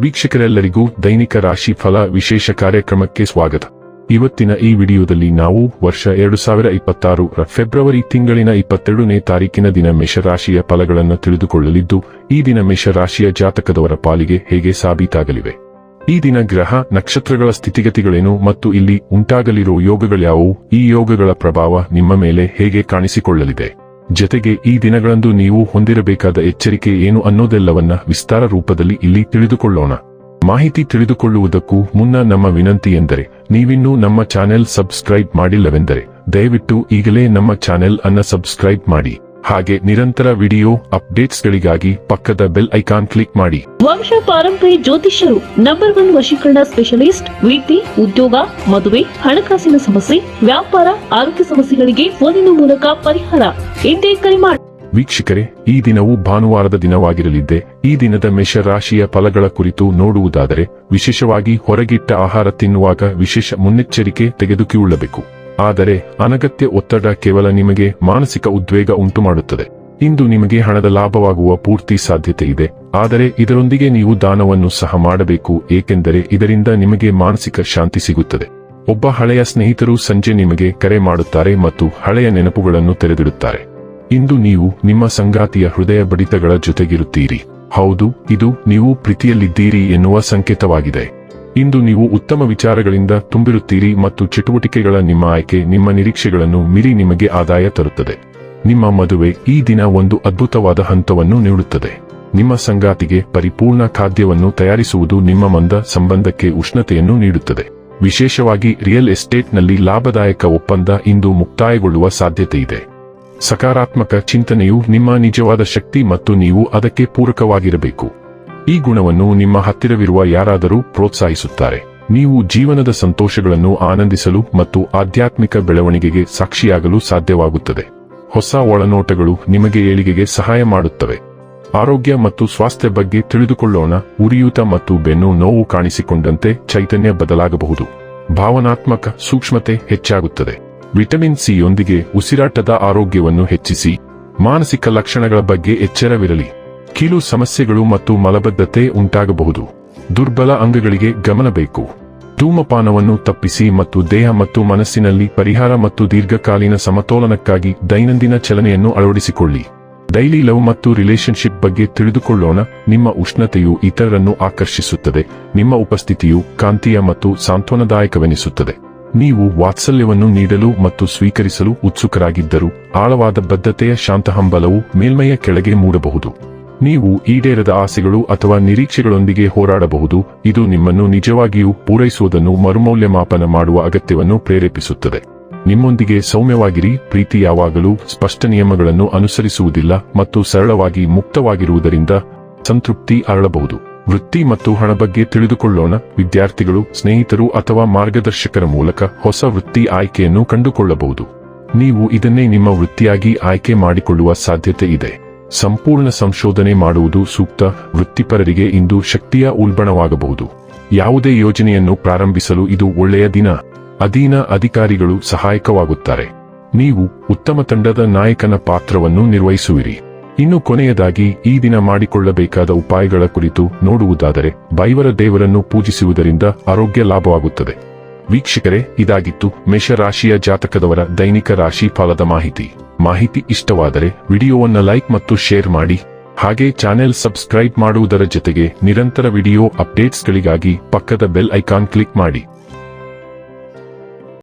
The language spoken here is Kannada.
ವೀಕ್ಷಕರೆಲ್ಲರಿಗೂ ದೈನಿಕ ರಾಶಿ ಫಲ ವಿಶೇಷ ಕಾರ್ಯಕ್ರಮಕ್ಕೆ ಸ್ವಾಗತ. ಇವತ್ತಿನ ಈ ವಿಡಿಯೋದಲ್ಲಿ ನಾವು ವರ್ಷ 2026 ರ ಫೆಬ್ರವರಿ ತಿಂಗಳಿನ 22ನೇ ತಾರೀಕಿನ ದಿನ ಮೇಷರಾಶಿಯ ಫಲಗಳನ್ನು ತಿಳಿದುಕೊಳ್ಳಲಿದ್ದು, ಈ ದಿನ ಮೇಷರಾಶಿಯ ಜಾತಕದವರ ಪಾಲಿಗೆ ಹೇಗೆ ಸಾಬೀತಾಗಲಿವೆ, ಈ ದಿನ ಗ್ರಹ ನಕ್ಷತ್ರಗಳ ಸ್ಥಿತಿಗತಿಗಳೇನು ಮತ್ತು ಇಲ್ಲಿ ಉಂಟಾಗಲಿರೋ ಯೋಗಗಳ್ಯಾವುವು, ಈ ಯೋಗಗಳ ಪ್ರಭಾವ ನಿಮ್ಮ ಮೇಲೆ ಹೇಗೆ ಕಾಣಿಸಿಕೊಳ್ಳಲಿದೆ, ಜತೆಗೆ ಈ ದಿನಗಳಂದು ನೀವು ಹೊಂದಿರಬೇಕಾದ ಎಚ್ಚರಿಕೆ ಏನು ಅನ್ನೋದೆಲ್ಲವನ್ನ ವಿಸ್ತಾರ ರೂಪದಲ್ಲಿ ಇಲ್ಲಿ ತಿಳಿದುಕೊಳ್ಳೋಣ. ಮಾಹಿತಿ ತಿಳಿದುಕೊಳ್ಳುವುದಕ್ಕೂ ಮುನ್ನ ನಮ್ಮ ವಿನಂತಿ ಎಂದರೆ, ನೀವಿನ್ನೂ ನಮ್ಮ ಚಾನೆಲ್ ಸಬ್ಸ್ಕ್ರೈಬ್ ಮಾಡಿಲ್ಲವೆಂದರೆ ದಯವಿಟ್ಟು ಈಗಲೇ ನಮ್ಮ ಚಾನೆಲ್ ಅನ್ನು ಸಬ್ಸ್ಕ್ರೈಬ್ ಮಾಡಿ. ಹಾಗೆ ನಿರಂತರ ವಿಡಿಯೋ ಅಪ್ಡೇಟ್ಸ್ಗಳಿಗಾಗಿ ಪಕ್ಕದ ಬೆಲ್ ಐಕಾನ್ ಕ್ಲಿಕ್ ಮಾಡಿ. ವಂಶ ಪಾರಂಪರ್ಯ ಜ್ಯೋತಿಷ್ಯರು ನಂಬರ್ 1 ವಶೀಕರಣ ಸ್ಪೆಷಲಿಸ್ಟ್. ವೃತ್ತಿ, ಉದ್ಯೋಗ, ಮದುವೆ, ಹಣಕಾಸಿನ ಸಮಸ್ಯೆ, ವ್ಯಾಪಾರ, ಆರೋಗ್ಯ ಸಮಸ್ಯೆಗಳಿಗೆ ಫೋನಿನ ಮೂಲಕ ಪರಿಹಾರ. ಇಂದೇ ಕರೆ ಮಾಡಿ. ವೀಕ್ಷಕರೇ, ಈ ದಿನವು ಭಾನುವಾರದ ದಿನವಾಗಿರಲಿದ್ದೆ. ಈ ದಿನದ ಮೇಷರಾಶಿಯ ಫಲಗಳ ಕುರಿತು ನೋಡುವುದಾದರೆ, ವಿಶೇಷವಾಗಿ ಹೊರಗಿಟ್ಟ ಆಹಾರ ತಿನ್ನುವಾಗ ವಿಶೇಷ ಮುನ್ನೆಚ್ಚರಿಕೆ ತೆಗೆದುಕೊಳ್ಳಬೇಕು. ಆದರೆ ಅನಗತ್ಯ ಒತ್ತಡ ಕೇವಲ ನಿಮಗೆ ಮಾನಸಿಕ ಉದ್ವೇಗ ಉಂಟುಮಾಡುತ್ತದೆ. ಇಂದು ನಿಮಗೆ ಹಣದ ಲಾಭವಾಗುವ ಪೂರ್ತಿ ಸಾಧ್ಯತೆ ಇದೆ, ಆದರೆ ಇದರೊಂದಿಗೆ ನೀವು ದಾನವನ್ನು ಸಹ ಮಾಡಬೇಕು, ಏಕೆಂದರೆ ಇದರಿಂದ ನಿಮಗೆ ಮಾನಸಿಕ ಶಾಂತಿ ಸಿಗುತ್ತದೆ. ಒಬ್ಬ ಹಳೆಯ ಸ್ನೇಹಿತರು ಸಂಜೆ ನಿಮಗೆ ಕರೆ ಮಾಡುತ್ತಾರೆ ಮತ್ತು ಹಳೆಯ ನೆನಪುಗಳನ್ನು ತೆರೆದಿಡುತ್ತಾರೆ. ಇಂದು ನೀವು ನಿಮ್ಮ ಸಂಗಾತಿಯ ಹೃದಯ ಬಡಿತಗಳ ಜೊತೆಗಿರುತ್ತೀರಿ. ಹೌದು, ಇದು ನೀವು ಪ್ರೀತಿಯಲ್ಲಿದ್ದೀರಿ ಎನ್ನುವ ಸಂಕೇತವಾಗಿದೆ. ಇಂದು ನೀವು ಉತ್ತಮ ವಿಚಾರಗಳಿಂದ ತುಂಬಿರುತ್ತೀರಿ ಮತ್ತು ಚಟುವಟಿಕೆಗಳ ನಿಮ್ಮ ಆಯ್ಕೆ ನಿಮ್ಮ ನಿರೀಕ್ಷೆಗಳನ್ನು ಮೀರಿ ನಿಮಗೆ ಆದಾಯ ತರುತ್ತದೆ. ನಿಮ್ಮ ಮದುವೆ ಈ ದಿನ ಒಂದು ಅದ್ಭುತವಾದ ಹಂತವನ್ನು ನೀಡುತ್ತದೆ. ನಿಮ್ಮ ಸಂಗಾತಿಗೆ ಪರಿಪೂರ್ಣ ಖಾದ್ಯವನ್ನು ತಯಾರಿಸುವುದು ನಿಮ್ಮ ಮಂದ ಸಂಬಂಧಕ್ಕೆ ಉಷ್ಣತೆಯನ್ನು ನೀಡುತ್ತದೆ. ವಿಶೇಷವಾಗಿ ರಿಯಲ್ ಎಸ್ಟೇಟ್ನಲ್ಲಿ ಲಾಭದಾಯಕ ಒಪ್ಪಂದ ಇಂದು ಮುಕ್ತಾಯಗೊಳ್ಳುವ ಸಾಧ್ಯತೆ ಇದೆ. ಸಕಾರಾತ್ಮಕ ಚಿಂತನೆಯು ನಿಮ್ಮ ನಿಜವಾದ ಶಕ್ತಿ ಮತ್ತು ನೀವು ಅದಕ್ಕೆ ಪೂರಕವಾಗಿರಬೇಕು. ಈ ಗುಣವನ್ನು ನಿಮ್ಮ ಹತ್ತಿರವಿರುವ ಯಾರಾದರೂ ಪ್ರೋತ್ಸಾಹಿಸುತ್ತಾರೆ. ನೀವು ಜೀವನದ ಸಂತೋಷಗಳನ್ನು ಆನಂದಿಸಲು ಮತ್ತು ಆಧ್ಯಾತ್ಮಿಕ ಬೆಳವಣಿಗೆಗೆ ಸಾಕ್ಷಿಯಾಗಲು ಸಾಧ್ಯವಾಗುತ್ತದೆ. ಹೊಸ ಒಳನೋಟಗಳು ನಿಮಗೆ ಏಳಿಗೆಗೆ ಸಹಾಯ ಮಾಡುತ್ತವೆ. ಆರೋಗ್ಯ ಮತ್ತು ಸ್ವಾಸ್ಥ್ಯ ಬಗ್ಗೆ ತಿಳಿದುಕೊಳ್ಳೋಣ. ಉರಿಯೂತ ಮತ್ತು ಬೆನ್ನು ನೋವು ಕಾಣಿಸಿಕೊಂಡಂತೆ ಚೈತನ್ಯ ಬದಲಾಗಬಹುದು. ಭಾವನಾತ್ಮಕ ಸೂಕ್ಷ್ಮತೆ ಹೆಚ್ಚಾಗುತ್ತದೆ. ವಿಟಮಿನ್ ಸಿ ಯೊಂದಿಗೆ ಉಸಿರಾಟದ ಆರೋಗ್ಯವನ್ನು ಹೆಚ್ಚಿಸಿ. ಮಾನಸಿಕ ಲಕ್ಷಣಗಳ ಬಗ್ಗೆ ಎಚ್ಚರವಿರಲಿ. ಕೀಲು ಸಮಸ್ಯೆಗಳು ಮತ್ತು ಮಲಬದ್ಧತೆ ಉಂಟಾಗಬಹುದು. ದುರ್ಬಲ ಅಂಗಗಳಿಗೆ ಗಮನ ಬೇಕು. ಧೂಮಪಾನವನ್ನು ತಪ್ಪಿಸಿ ಮತ್ತು ದೇಹ ಮತ್ತು ಮನಸ್ಸಿನಲ್ಲಿ ಪರಿಹಾರ ಮತ್ತು ದೀರ್ಘಕಾಲೀನ ಸಮತೋಲನಕ್ಕಾಗಿ ದೈನಂದಿನ ಚಲನೆಯನ್ನು ಅಳವಡಿಸಿಕೊಳ್ಳಿ. ಡೈಲಿ ಲವ್ ಮತ್ತು ರಿಲೇಶನ್ಶಿಪ್ ಬಗ್ಗೆ ತಿಳಿದುಕೊಳ್ಳೋಣ. ನಿಮ್ಮ ಉಷ್ಣತೆಯು ಇತರರನ್ನು ಆಕರ್ಷಿಸುತ್ತದೆ. ನಿಮ್ಮ ಉಪಸ್ಥಿತಿಯು ಕಾಂತೀಯ ಮತ್ತು ಸಾಂತ್ವನದಾಯಕವೆನಿಸುತ್ತದೆ. ನೀವು ವಾತ್ಸಲ್ಯವನ್ನು ನೀಡಲು ಮತ್ತು ಸ್ವೀಕರಿಸಲು ಉತ್ಸುಕರಾಗಿದ್ದರೂ ಆಳವಾದ ಬದ್ಧತೆಯ ಶಾಂತ ಹಂಬಲವು ಮೇಲ್ಮೈಯ ಕೆಳಗೆ ಮೂಡಬಹುದು. ನೀವು ಈಡೇರದ ಆಸೆಗಳು ಅಥವಾ ನಿರೀಕ್ಷೆಗಳೊಂದಿಗೆ ಹೋರಾಡಬಹುದು. ಇದು ನಿಮ್ಮನ್ನು ನಿಜವಾಗಿಯೂ ಪೂರೈಸುವುದನ್ನು ಮರುಮೌಲ್ಯಮಾಪನ ಮಾಡುವ ಅಗತ್ಯವನ್ನು ಪ್ರೇರೇಪಿಸುತ್ತದೆ. ನಿಮ್ಮೊಂದಿಗೆ ಸೌಮ್ಯವಾಗಿರಿ. ಪ್ರೀತಿ ಯಾವಾಗಲೂ ಸ್ಪಷ್ಟ ನಿಯಮಗಳನ್ನು ಅನುಸರಿಸುವುದಿಲ್ಲ ಮತ್ತು ಸರಳವಾಗಿ ಮುಕ್ತವಾಗಿರುವುದರಿಂದ ಸಂತೃಪ್ತಿ ಅರಳಬಹುದು. ವೃತ್ತಿ ಮತ್ತು ಹಣ ಬಗ್ಗೆ ತಿಳಿದುಕೊಳ್ಳೋಣ. ವಿದ್ಯಾರ್ಥಿಗಳು ಸ್ನೇಹಿತರು ಅಥವಾ ಮಾರ್ಗದರ್ಶಕರ ಮೂಲಕ ಹೊಸ ವೃತ್ತಿ ಆಯ್ಕೆಯನ್ನು ಕಂಡುಕೊಳ್ಳಬಹುದು. ನೀವು ಇದನ್ನೇ ನಿಮ್ಮ ವೃತ್ತಿಯಾಗಿ ಆಯ್ಕೆ ಮಾಡಿಕೊಳ್ಳುವ ಸಾಧ್ಯತೆ ಇದೆ. ಸಂಪೂರ್ಣ ಸಂಶೋಧನೆ ಮಾಡುವುದು ಸೂಕ್ತ. ವೃತ್ತಿಪರರಿಗೆ ಇಂದು ಶಕ್ತಿಯ ಉಲ್ಬಣವಾಗಬಹುದು. ಯಾವುದೇ ಯೋಜನೆಯನ್ನು ಪ್ರಾರಂಭಿಸಲು ಇದು ಒಳ್ಳೆಯ ದಿನ. ಅಧೀನ ಅಧಿಕಾರಿಗಳು ಸಹಾಯಕವಾಗುತ್ತಾರೆ. ನೀವು ಉತ್ತಮ ತಂಡದ ನಾಯಕನ ಪಾತ್ರವನ್ನು ನಿರ್ವಹಿಸುವಿರಿ. ಇನ್ನು ಕೊನೆಯದಾಗಿ ಈ ದಿನ ಮಾಡಿಕೊಳ್ಳಬೇಕಾದ ಉಪಾಯಗಳ ಕುರಿತು ನೋಡುವುದಾದರೆ, ಬೈವರ ದೇವರನ್ನು ಪೂಜಿಸುವುದರಿಂದ ಆರೋಗ್ಯ ಲಾಭವಾಗುತ್ತದೆ. ವೀಕ್ಷಕರೇ, ಇದಾಗಿತ್ತು ಮೇಷರಾಶಿಯ ಜಾತಕದವರ ದೈನಿಕ ರಾಶಿ ಫಲದ ಮಾಹಿತಿ ಇಷ್ಟವಾದರೆ ವಿಡಿಯೋವನ್ನು ಲೈಕ್ ಮತ್ತು ಶೇರ್ ಮಾಡಿ. ಹಾಗೆ ಚಾನೆಲ್ ಸಬ್ಸ್ಕ್ರೈಬ್ ಮಾಡುವುದರ ಜೊತೆಗೆ ನಿರಂತರ ವಿಡಿಯೋ ಅಪ್ಡೇಟ್ಸ್ಗಳಿಗಾಗಿ ಪಕ್ಕದ ಬೆಲ್ ಐಕಾನ್ ಕ್ಲಿಕ್ ಮಾಡಿ.